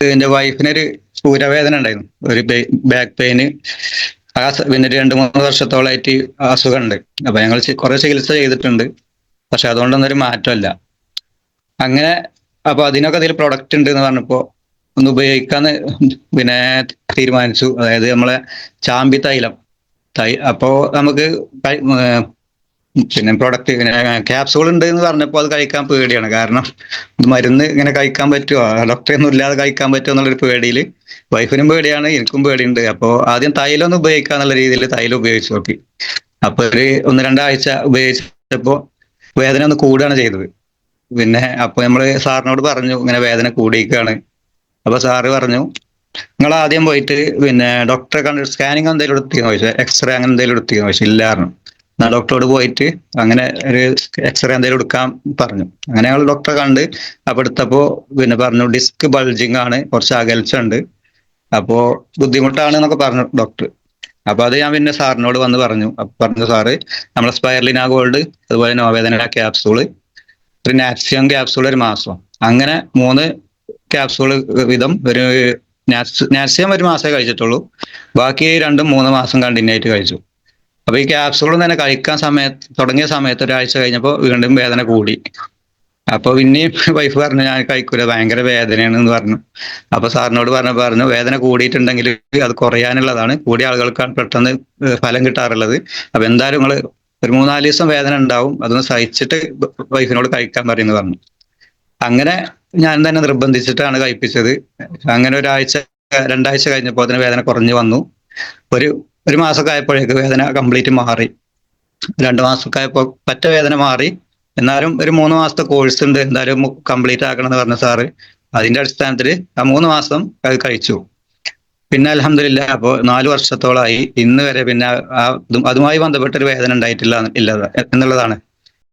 എന്റെ വൈഫിനൊരു ഊരവേദന ഉണ്ടായിരുന്നു, ഒരു ബാക്ക് പെയിന്. പിന്നെ 2-3 വർഷത്തോളമായിട്ട് അസുഖമുണ്ട്. അപ്പൊ ഞങ്ങൾ കുറെ ചികിത്സ ചെയ്തിട്ടുണ്ട്, പക്ഷെ അതുകൊണ്ടൊന്നും ഒരു മാറ്റമല്ല. അങ്ങനെ അപ്പൊ അതിനൊക്കെ അതിൽ പ്രൊഡക്റ്റ് ഉണ്ട് എന്ന് പറഞ്ഞപ്പോ ഒന്ന് ഉപയോഗിക്കാന്ന് പിന്നെ തീരുമാനിച്ചു. അതായത് നമ്മളെ ചാമ്പി തൈലം അപ്പോ നമുക്ക് പിന്നെ പ്രൊഡക്റ്റ് ക്യാപ്സൂൾ ഉണ്ട് എന്ന് പറഞ്ഞപ്പോൾ അത് കഴിക്കാൻ പേടിയാണ്. കാരണം ഇത് മരുന്ന് ഇങ്ങനെ കഴിക്കാൻ പറ്റുമോ, ഡോക്ടറൊന്നും ഇല്ലാതെ കഴിക്കാൻ പറ്റുമോ എന്നുള്ളൊരു പേടിയിൽ വൈഫിനും പേടിയാണ്, എനിക്കും പേടിയുണ്ട്. അപ്പോൾ ആദ്യം തൈലം ഒന്ന് ഉപയോഗിക്കാന്നുള്ള രീതിയിൽ തൈലം ഉപയോഗിച്ച് നോക്കി. അപ്പൊ ഒരു 1-2 ആഴ്ച ഉപയോഗിച്ചപ്പോ വേദന ഒന്ന് കൂടുകയാണ് ചെയ്തത്. പിന്നെ അപ്പൊ നമ്മള് സാറിനോട് പറഞ്ഞു ഇങ്ങനെ വേദന കൂടിയിരിക്കുകയാണ്. അപ്പൊ സാറ് പറഞ്ഞു നിങ്ങൾ ആദ്യം പോയിട്ട് പിന്നെ ഡോക്ടറെ കണ്ട് സ്കാനിങ് എന്തെങ്കിലും എടുത്തിന്ന് ചോദിച്ചു, എക്സ്റേ അങ്ങനെ എന്തെങ്കിലും എടുത്തിന്ന് ചോദിച്ചു. ഇല്ലായിരുന്നു. എന്നാൽ ഡോക്ടറോട് പോയിട്ട് അങ്ങനെ ഒരു എക്സ്റേ എന്തെങ്കിലും എടുക്കാൻ പറഞ്ഞു. അങ്ങനെ ഞങ്ങൾ ഡോക്ടറെ കണ്ട് അപ്പൊ എടുത്തപ്പോ പിന്നെ പറഞ്ഞു ഡിസ്ക് ബൾജിങ് ആണ്, കുറച്ച് അകൽച്ച ഉണ്ട്, അപ്പോ ബുദ്ധിമുട്ടാണ് എന്നൊക്കെ പറഞ്ഞു ഡോക്ടർ. അപ്പൊ അത് ഞാൻ പിന്നെ സാറിനോട് വന്ന് പറഞ്ഞു. അപ്പൊ പറഞ്ഞു സാറ് നമ്മളെ സ്പൈർലിന ഗോൾഡ്, അതുപോലെ നോവേദന ക്യാപ്സൂള്, ഒരു നാക്സിയം ക്യാപ്സൂൾ ഒരു മാസം, അങ്ങനെ 3 ക്യാപ്സൂൾ വീതം ഒരു നാക്സിയം ഒരു മാസമേ കഴിച്ചിട്ടുള്ളൂ. ബാക്കി 2-3 മാസം കണ്ടിന്യൂ ആയിട്ട് കഴിച്ചു. അപ്പൊ ഈ ക്യാപ്സൂൾ തന്നെ കഴിക്കാൻ തുടങ്ങിയ സമയത്ത് ഒരാഴ്ച കഴിഞ്ഞപ്പോൾ വീണ്ടും വേദന കൂടി. അപ്പൊ പിന്നെയും വൈഫ് പറഞ്ഞു ഞാൻ കഴിക്കൂല, ഭയങ്കര വേദനയാണ് എന്ന് പറഞ്ഞു. അപ്പൊ സാറിനോട് പറഞ്ഞു വേദന കൂടിയിട്ടുണ്ടെങ്കിൽ അത് കുറയാനുള്ളതാണ്, കൂടിയ ആളുകൾക്കാണ് പെട്ടെന്ന് ഫലം കിട്ടാറുള്ളത്. അപ്പൊ എന്തായാലും നിങ്ങൾ ഒരു 3-4 ദിവസം വേദന ഉണ്ടാവും, അതൊന്ന് സഹിച്ചിട്ട് വൈഫിനോട് കഴിക്കാൻ പറയുന്നു പറഞ്ഞു. അങ്ങനെ ഞാൻ തന്നെ നിർബന്ധിച്ചിട്ടാണ് കഴിപ്പിച്ചത്. അങ്ങനെ 1-2 ആഴ്ച കഴിഞ്ഞപ്പോൾ അതിന് വേദന കുറഞ്ഞു വന്നു. ഒരു മാസമൊക്കെ ആയപ്പോഴേക്ക് വേദന കംപ്ലീറ്റ് മാറി. 2 മാസമൊക്കെ ആയപ്പോൾ പറ്റ വേദന മാറി. എന്നാലും ഒരു 3 മാസത്തെ കോഴ്സ് ഉണ്ട്, എന്തായാലും കംപ്ലീറ്റ് ആക്കണം എന്ന് പറഞ്ഞ സാറ്. അതിന്റെ അടിസ്ഥാനത്തിൽ ആ 3 മാസം അത് കഴിച്ചു. പിന്നെ അൽഹംദുലില്ലാഹ് അപ്പോൾ 4 വർഷത്തോളമായി ഇന്ന് വരെ പിന്നെ അതുമായി ബന്ധപ്പെട്ടൊരു വേദന ഉണ്ടായിട്ടില്ല എന്നുള്ളതാണ്.